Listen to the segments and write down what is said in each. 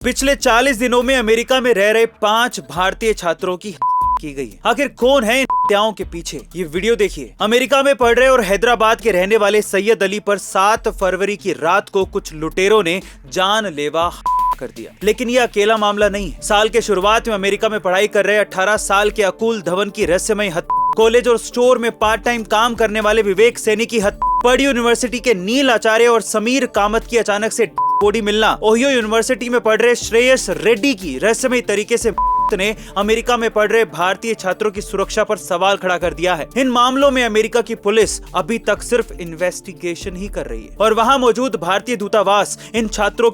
पिछले 40 दिनों में अमेरिका में रह रहे 5 भारतीय छात्रों की गई। आखिर कौन है इन हत्याओं के पीछे, ये वीडियो देखिए। अमेरिका में पढ़ रहे और हैदराबाद के रहने वाले सैयद अली पर 7 फरवरी की रात को कुछ लुटेरों ने जानलेवा कर दिया। लेकिन ये अकेला मामला नहीं है। साल के शुरुआत में अमेरिका में पढ़ाई कर रहे 18 साल के अकुल धवन की रहस्यमय हत्या, कॉलेज और स्टोर में पार्ट टाइम काम करने वाले विवेक सैनी की हत्या, पर्ड्यू यूनिवर्सिटी के नील आचार्य और समीर कामत की अचानक से बॉडी मिलना, ओहियो यूनिवर्सिटी में पढ़ रहे श्रेयस रेड्डी की रहस्यमय तरीके से ने अमेरिका में पढ़ रहे भारतीय छात्रों की सुरक्षा पर सवाल खड़ा कर दिया है। इन मामलों में अमेरिका की पुलिस अभी तक सिर्फ इन्वेस्टिगेशन ही कर रही है और वहां मौजूद भारतीय दूतावास इन छात्रों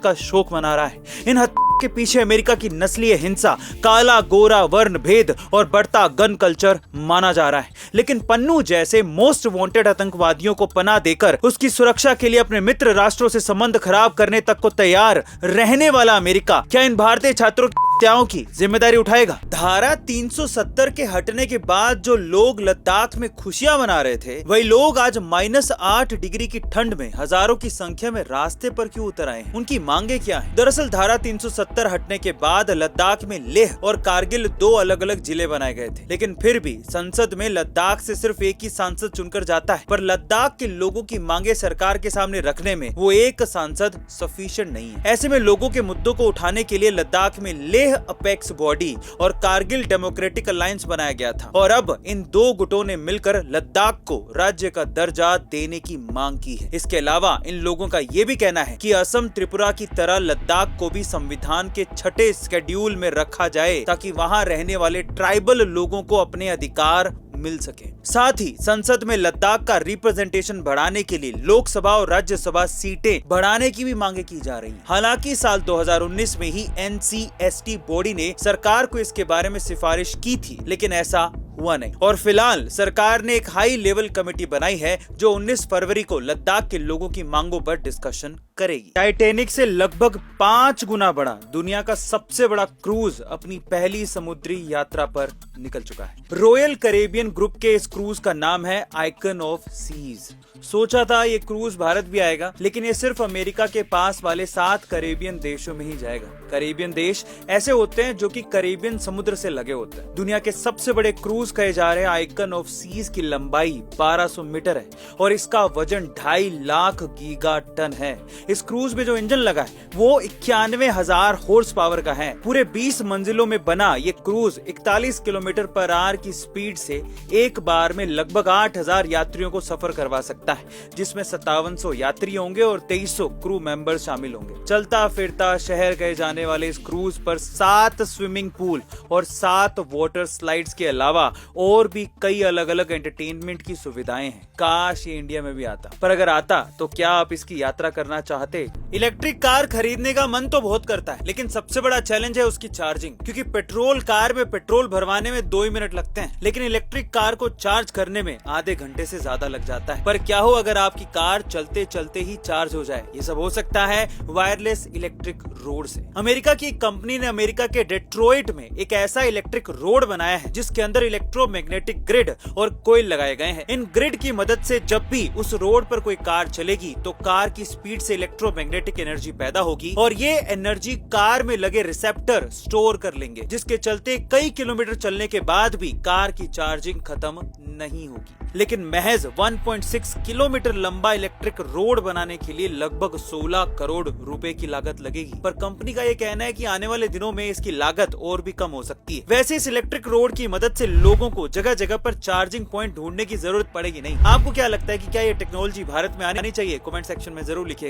का शोक मना रहा है। इन हत्या के पीछे अमेरिका की नस्लीय हिंसा, काला गोरा वर्ण भेद और बढ़ता गन कल्चर माना जा रहा है। लेकिन पन्नू जैसे मोस्ट वांटेड आतंकवादियों को पनाह देकर उसकी सुरक्षा के लिए अपने मित्र राष्ट्रों से संबंध खराब करने तक को तैयार रहने वाला अमेरिका क्या इन भारतीय छात्रों की हत्याओं की जिम्मेदारी उठाएगा? धारा 370 के हटने के बाद जो लोग लद्दाख में खुशियां मना रहे थे, वही लोग आज -8 डिग्री की ठंड में हजारों की संख्या में रास्ते पर क्यों उतर आए? उनकी मांगे क्या है? दरअसल धारा 370 हटने के बाद लद्दाख में लेह और कारगिल 2 अलग अलग जिले बनाए गए थे, लेकिन फिर भी संसद में लद्दाख से सिर्फ एक ही सांसद चुनकर जाता है। पर लद्दाख के लोगों की मांगे सरकार के सामने रखने में वो एक सांसद सफिशिएंट नहीं है। ऐसे में लोगों के मुद्दों को उठाने के लिए लद्दाख में लेह अपेक्स बॉडी और कारगिल डेमोक्रेटिक अलायंस बनाया गया था और अब इन 2 गुटों ने मिलकर लद्दाख को राज्य का दर्जा देने की मांग की है। इसके अलावा इन लोगों का ये भी कहना है कि असम त्रिपुरा की तरह लद्दाख को भी संविधान के 6ठे शेड्यूल में रखा जाए ताकि वहां रहने वाले ट्राइबल लोगों को अपने अधिकार मिल सके। साथ ही संसद में लद्दाख का रिप्रेजेंटेशन बढ़ाने के लिए लोकसभा और राज्यसभा सीटें बढ़ाने की भी मांगे की जा रही हैं। हालांकि साल 2019 में ही NCST बॉडी ने सरकार को इसके बारे में सिफारिश की थी, लेकिन ऐसा हुआ नहीं और फिलहाल सरकार ने एक हाई लेवल कमेटी बनाई है जो 19 फरवरी को लद्दाख के लोगों की मांगों पर डिस्कशन करेगी। टाइटैनिक से लगभग 5 गुना बड़ा दुनिया का सबसे बड़ा क्रूज अपनी पहली समुद्री यात्रा पर निकल चुका है। रॉयल कैरेबियन ग्रुप के इस क्रूज का नाम है आइकन ऑफ सीज। सोचा था ये क्रूज भारत भी आएगा, लेकिन ये सिर्फ अमेरिका के पास वाले 7 कैरेबियन देशों में ही जाएगा। कैरेबियन देश ऐसे होते हैं जो कि कैरेबियन समुद्र से लगे होते हैं। दुनिया के सबसे बड़े क्रूज कहे जा रहे आइकन ऑफ सीज की लंबाई 1200 मीटर है और इसका वजन 2.5 लाख गीगा टन है। इस क्रूज में जो इंजन लगा है वो 91,000 हॉर्स पावर का है। पूरे 20 मंजिलों में बना ये क्रूज 41 किलोमीटर पर आवर की स्पीड से एक बार में लगभग 8,000 यात्रियों को सफर करवा सकता है, जिसमें 5700 यात्री होंगे और 2300 क्रू मेंबर शामिल होंगे। चलता फिरता शहर कहे जाने वाले इस क्रूज पर 7 स्विमिंग पूल और 7 वाटर स्लाइड्स के अलावा और भी कई अलग अलग एंटरटेनमेंट की सुविधाएं हैं। काश ये इंडिया में भी आता, पर अगर आता तो क्या आप इसकी यात्रा करना चाहते? इलेक्ट्रिक कार खरीदने का मन तो बहुत करता है, लेकिन सबसे बड़ा चैलेंज है उसकी चार्जिंग, क्योंकि पेट्रोल कार में पेट्रोल भरवाने में 2 ही मिनट लगते हैं, लेकिन इलेक्ट्रिक कार को चार्ज करने में आधे घंटे से ज्यादा लग जाता है। पर क्या हो अगर आपकी कार चलते चलते ही चार्ज हो जाए? ये सब हो सकता है वायरलेस इलेक्ट्रिक रोड से। अमेरिका की एक कंपनी ने अमेरिका के डेट्रॉइट में एक ऐसा इलेक्ट्रिक रोड बनाया है जिसके अंदर इलेक्ट्रोमैग्नेटिक ग्रिड और कोयल लगाए गए हैं। इन ग्रिड की मदद से जब भी उस रोड पर कोई कार चलेगी तो कार की स्पीड से इलेक्ट्रोमैग्नेटिक एनर्जी पैदा होगी और ये एनर्जी कार में लगे रिसेप्टर स्टोर कर लेंगे, जिसके चलते कई किलोमीटर चलने के बाद भी कार की चार्जिंग खत्म नहीं होगी। लेकिन महज 1.6 किलोमीटर लंबा इलेक्ट्रिक रोड बनाने के लिए लगभग 16 करोड़ रुपए की लागत लगेगी। पर कंपनी का ये कहना है कि आने वाले दिनों में इसकी लागत और भी कम हो सकती है। वैसे इस इलेक्ट्रिक रोड की मदद से लोगों को जगह जगह पर चार्जिंग पॉइंट ढूंढने की जरूरत पड़ेगी नहीं। आपको क्या लगता है कि क्या ये टेक्नोलॉजी भारत में आनी चाहिए? कमेंट सेक्शन में जरूर लिखिएगा।